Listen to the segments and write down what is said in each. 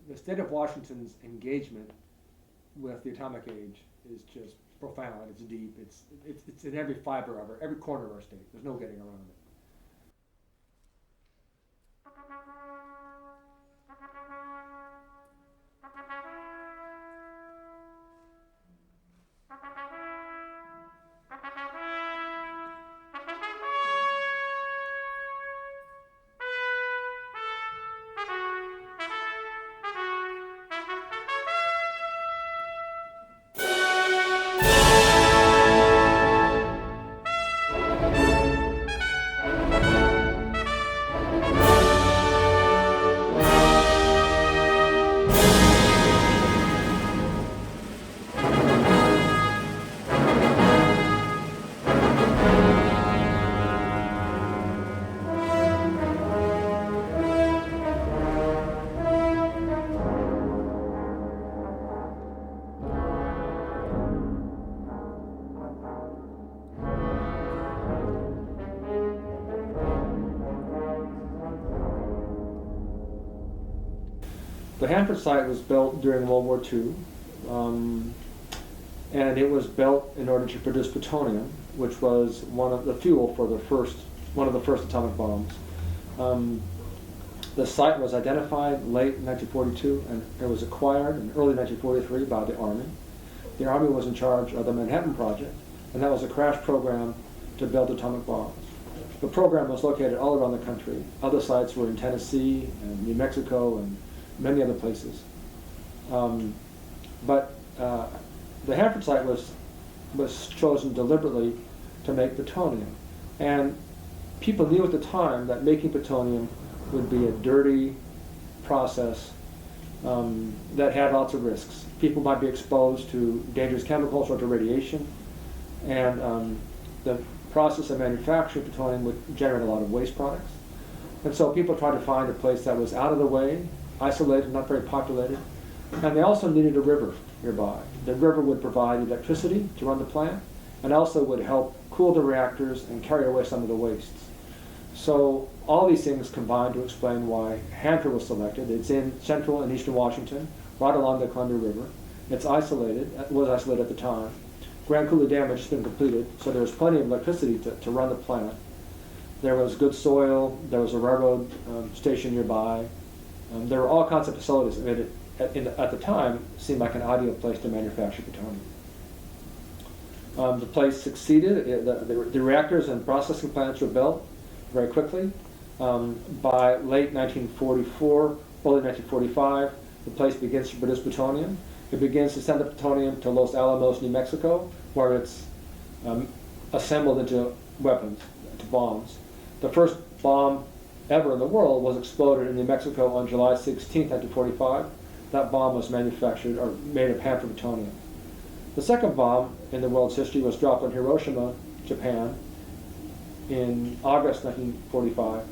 the state of Washington's engagement with the atomic age is just profound. It's deep. It's in every fiber of every corner of our state. There's no getting around it. The Hanford site was built during World War II, and it was built in order to produce plutonium, which was one of the fuel for one of the first atomic bombs. The site was identified late 1942, and it was acquired in early 1943 by the Army. The Army was in charge of the Manhattan Project, and that was a crash program to build atomic bombs. The program was located all around the country. Other sites were in Tennessee and New Mexico and many other places. But the Hanford site was chosen deliberately to make plutonium. And people knew at the time that making plutonium would be a dirty process that had lots of risks. People might be exposed to dangerous chemicals or to radiation, and the process of manufacturing plutonium would generate a lot of waste products. And so people tried to find a place that was out of the way, isolated, not very populated, and they also needed a river nearby. The river would provide electricity to run the plant, and also would help cool the reactors and carry away some of the wastes. So all these things combined to explain why Hanford was selected. It's in central and eastern Washington, right along the Columbia River. It's isolated, it was isolated at the time. Grand Coulee Dam had just been completed, so there was plenty of electricity to run the plant. There was good soil, there was a railroad station nearby. There were all kinds of facilities that made it, at the time, seem like an ideal place to manufacture plutonium. The place succeeded. The reactors and processing plants were built very quickly. By late 1944, early 1945, the place begins to produce plutonium. It begins to send the plutonium to Los Alamos, New Mexico, where it's assembled into weapons, into bombs. The first bomb ever in the world was exploded in New Mexico on July 16, 1945. That bomb was manufactured or made of Hanford plutonium. The second bomb in the world's history was dropped on Hiroshima, Japan, in August 1945.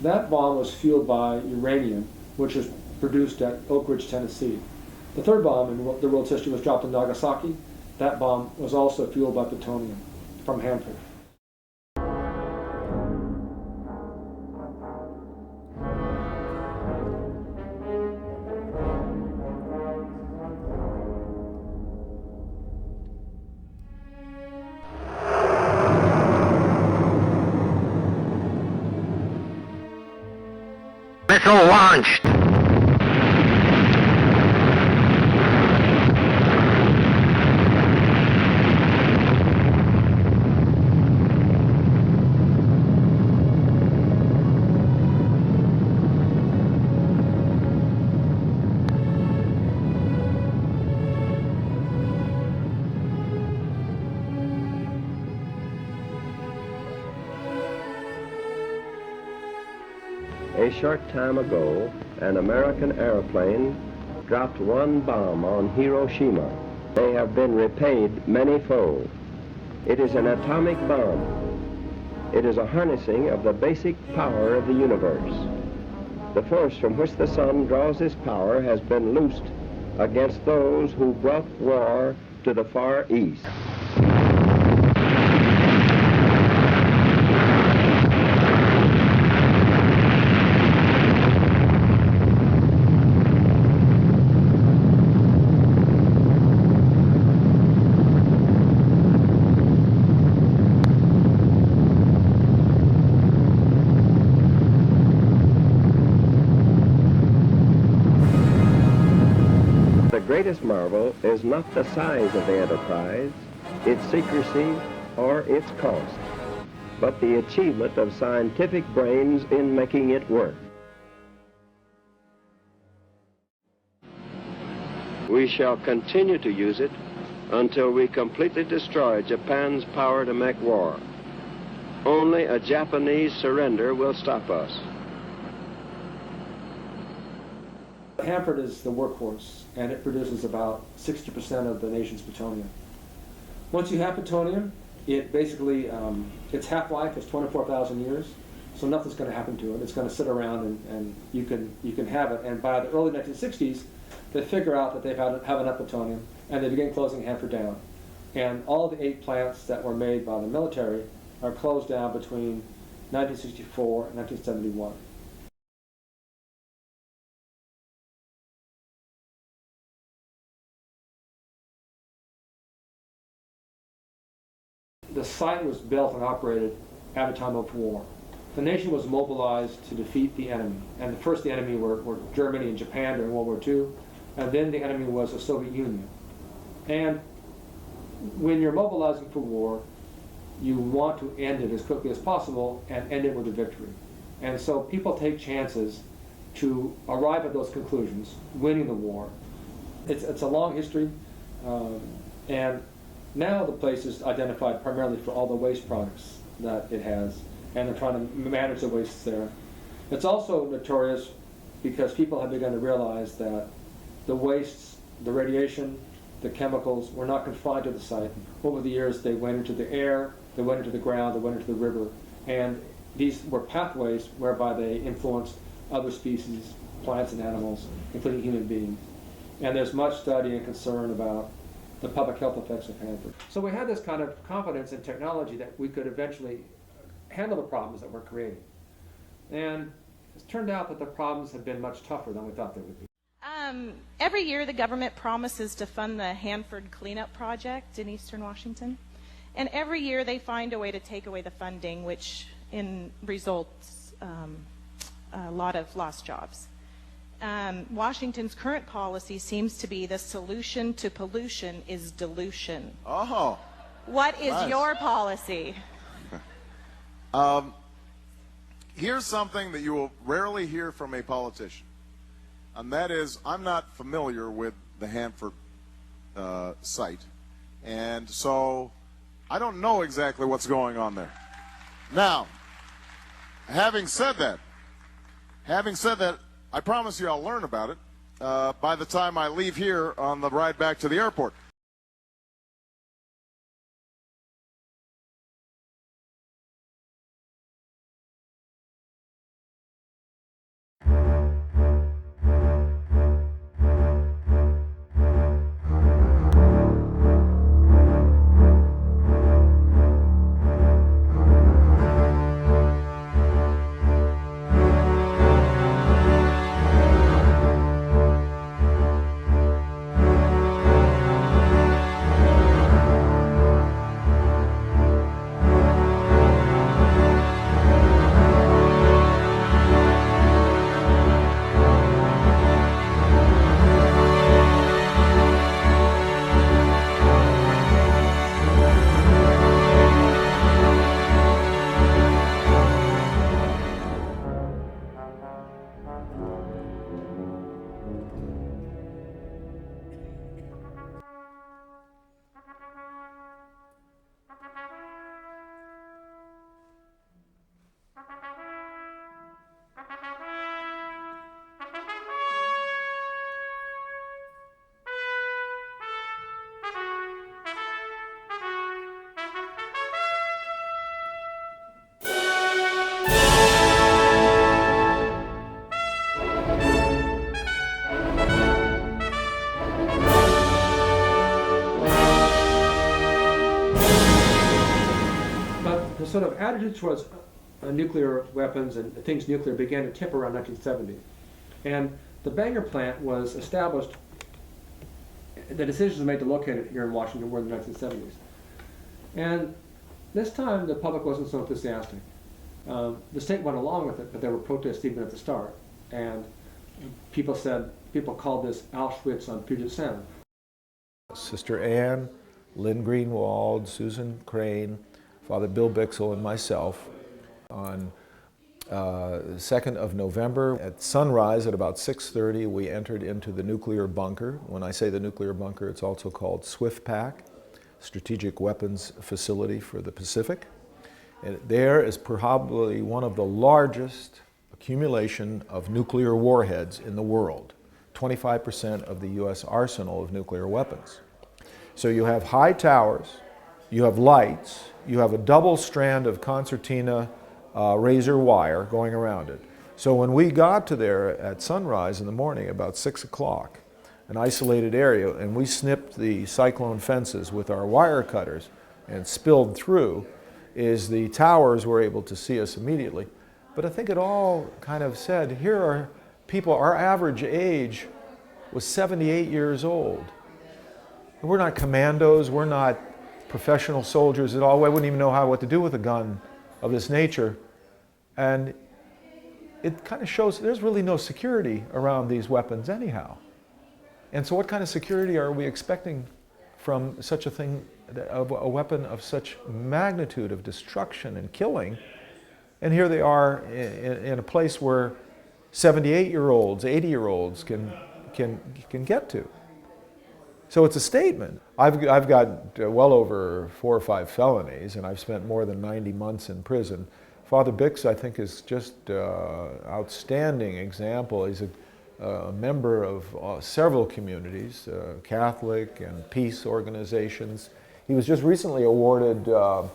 That bomb was fueled by uranium, which was produced at Oak Ridge, Tennessee. The third bomb in the world's history was dropped in Nagasaki. That bomb was also fueled by plutonium from Hanford. Missile launched. A short time ago, an American airplane dropped one bomb on Hiroshima. They have been repaid many-fold. It is an atomic bomb. It is a harnessing of the basic power of the universe. The force from which the sun draws its power has been loosed against those who brought war to the Far East. greatest marvel is not the size of the enterprise, its secrecy, or its cost, but the achievement of scientific brains in making it work. We shall continue to use it until we completely destroy Japan's power to make war. Only a Japanese surrender will stop us. Hanford is the workhorse, and it produces about 60% of the nation's plutonium. Once you have plutonium, it basically, its half-life is 24,000 years, so nothing's going to happen to it. It's going to sit around and you can have it. And by the early 1960s, they figure out that they have enough plutonium, and they begin closing Hanford down. And all the 8 plants that were made by the military are closed down between 1964 and 1971. The site was built and operated at a time of war. The nation was mobilized to defeat the enemy. And the enemy were Germany and Japan during World War II, and then the enemy was the Soviet Union. And when you're mobilizing for war, you want to end it as quickly as possible and end it with a victory. And so people take chances to arrive at those conclusions, winning the war. It's a long history, and now the place is identified primarily for all the waste products that it has, and they're trying to manage the wastes there. It's also notorious because people have begun to realize that the wastes, the radiation, the chemicals were not confined to the site. Over the years, they went into the air, they went into the ground, they went into the river, and these were pathways whereby they influenced other species, plants and animals, including human beings. And there's much study and concern about the public health effects of Hanford. So we had this kind of confidence in technology that we could eventually handle the problems that we're creating. And it's turned out that the problems have been much tougher than we thought they would be. Every year the government promises to fund the Hanford cleanup project in eastern Washington. And every year they find a way to take away the funding, which results a lot of lost jobs. Washington's current policy seems to be the solution to pollution is dilution. Oh. What is nice. your policy? Here's something that you will rarely hear from a politician, and that is I'm not familiar with the Hanford site, and so I don't know exactly what's going on there. Now, having said that, I promise you I'll learn about it by the time I leave here on the ride back to the airport. The sort of attitude towards nuclear weapons and things nuclear began to tip around 1970. And the Bangor plant was established, the decisions were made to locate it here in Washington were in the 1970s. And this time the public wasn't so enthusiastic. The state went along with it, but there were protests even at the start. And people called this Auschwitz on Puget Sound. Sister Ann, Lynne Greenwald, Susan Crane, Father Bill Bixel, and myself on the 2nd of November. At sunrise at about 6:30, we entered into the nuclear bunker. When I say the nuclear bunker, it's also called SWIFPAC, Strategic Weapons Facility for the Pacific. And there is probably one of the largest accumulation of nuclear warheads in the world, 25% of the US arsenal of nuclear weapons. So you have high towers, you have lights, you have a double strand of concertina razor wire going around it. So when we got to there at sunrise in the morning, about 6 o'clock, an isolated area, and we snipped the cyclone fences with our wire cutters and spilled through, is the towers were able to see us immediately. But I think it all kind of said, here are people, our average age was 78 years old. We're not commandos, we're not professional soldiers at all. I wouldn't even know what to do with a gun of this nature. And it kind of shows there's really no security around these weapons anyhow. And so what kind of security are we expecting from such a thing, a weapon of such magnitude of destruction and killing? And here they are in a place where 78-year-olds, 80-year-olds can get to. So it's a statement. I've got well over 4 or 5 felonies, and I've spent more than 90 months in prison. Father Bix, I think, is just outstanding example. He's a member of several communities, Catholic and peace organizations. He was just recently awarded the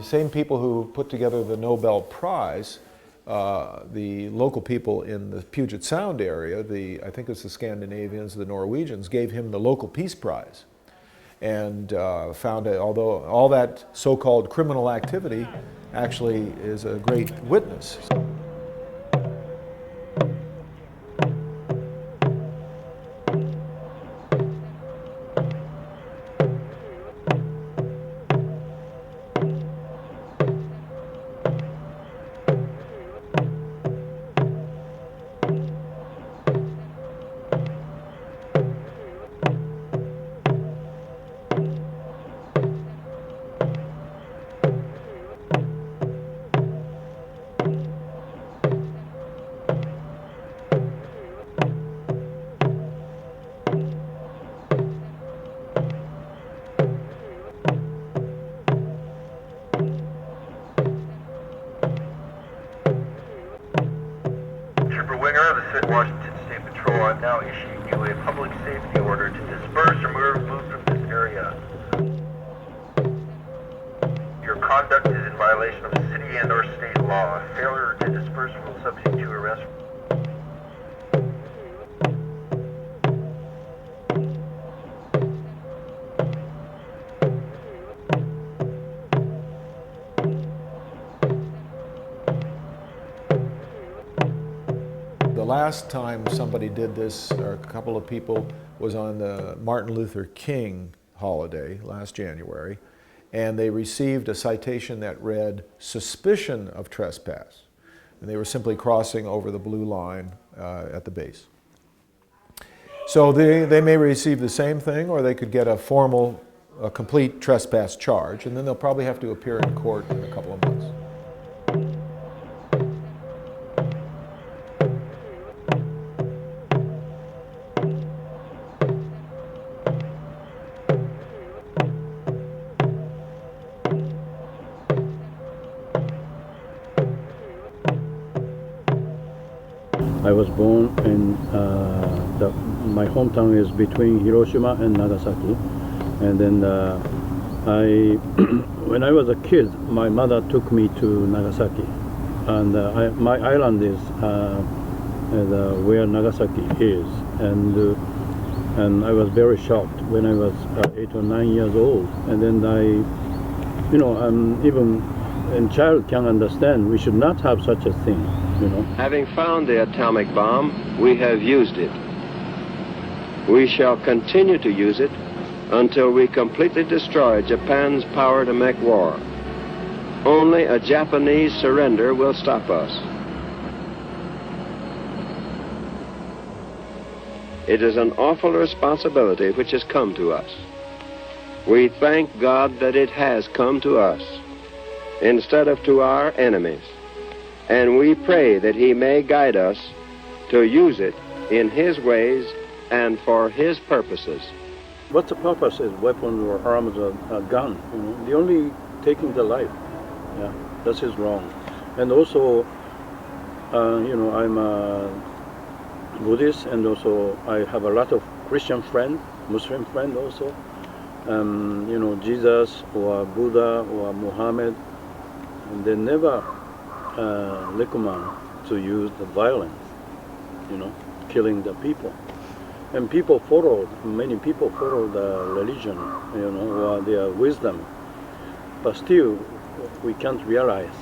same people who put together the Nobel Prize, the local people in the Puget Sound area, I think it's the Scandinavians, the Norwegians, gave him the local Peace Prize. And found that although all that so-called criminal activity actually is a great witness. Washington State Patrol, I'm now issuing you a public safety order to disperse or move from this area. Your conduct is in violation of city and or state law. Failure to disperse will subject you to arrest. The last time somebody did this, or a couple of people, was on the Martin Luther King holiday last January, and they received a citation that read, "Suspicion of trespass." And they were simply crossing over the blue line at the base. So they may receive the same thing, or they could get a formal, complete trespass charge, and then they'll probably have to appear in court in a couple of months. I was born in my hometown is between Hiroshima and Nagasaki, and then when I was a kid, my mother took me to Nagasaki, and my island is where Nagasaki is, and I was very shocked when I was 8 or 9 years old, and then even a child can understand we should not have such a thing. Having found the atomic bomb, we have used it. We shall continue to use it until we completely destroy Japan's power to make war. Only a Japanese surrender will stop us. It is an awful responsibility which has come to us. We thank God that it has come to us instead of to our enemies. And we pray that He may guide us to use it in His ways and for His purposes. What's the purpose is weapon or arms or a gun? You know, the only taking the life. Yeah, that is wrong. And also, you know, I'm a Buddhist, and also I have a lot of Christian friends, Muslim friends also. You know, Jesus or Buddha or Muhammad, and they never recommend to use the violence, you know, killing the people. And people follow, many people follow the religion, you know, or their wisdom. But still, we can't realize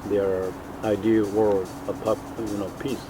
their ideal world of, you know, peace.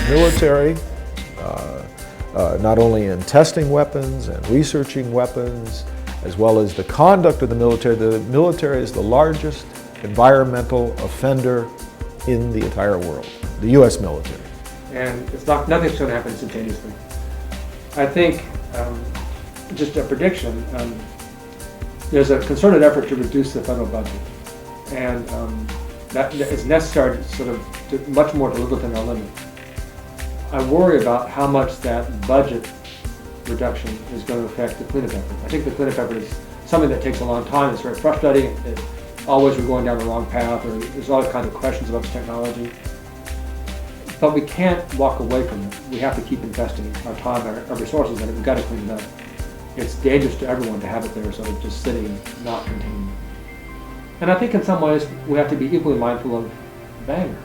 Military, not only in testing weapons and researching weapons, as well as the conduct of the military. The military is the largest environmental offender in the entire world, the U.S. military. And it's not, nothing's going to happen instantaneously. I think, just a prediction, there's a concerted effort to reduce the federal budget. And that is necessary to sort of much more to live within our limits. I worry about how much that budget reduction is going to affect the cleanup effort. I think the cleanup effort is something that takes a long time. It's very frustrating. Always we're going down the wrong path, or there's all kinds of questions about the technology. But we can't walk away from it. We have to keep investing our time, our resources in it. We've got to clean it up. It's dangerous to everyone to have it there sort of just sitting, not contained. And I think in some ways we have to be equally mindful of Bangor.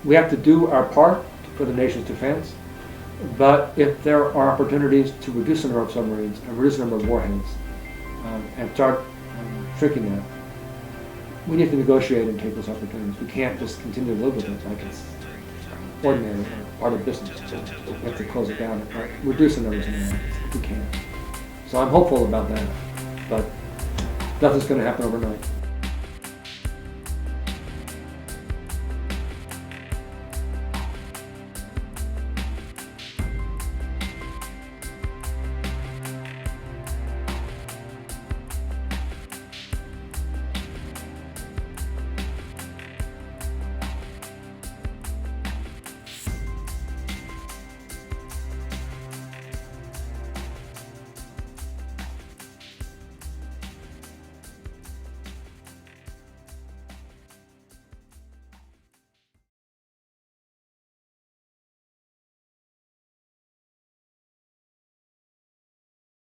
We have to do our part for the nation's defense, but if there are opportunities to reduce the number of submarines and reduce the number of warheads and start shrinking that, we need to negotiate and take those opportunities. We can't just continue to live with it like it's ordinary or part of business. So we have to close it down and reduce the numbers if we can. So I'm hopeful about that, but nothing's going to happen overnight.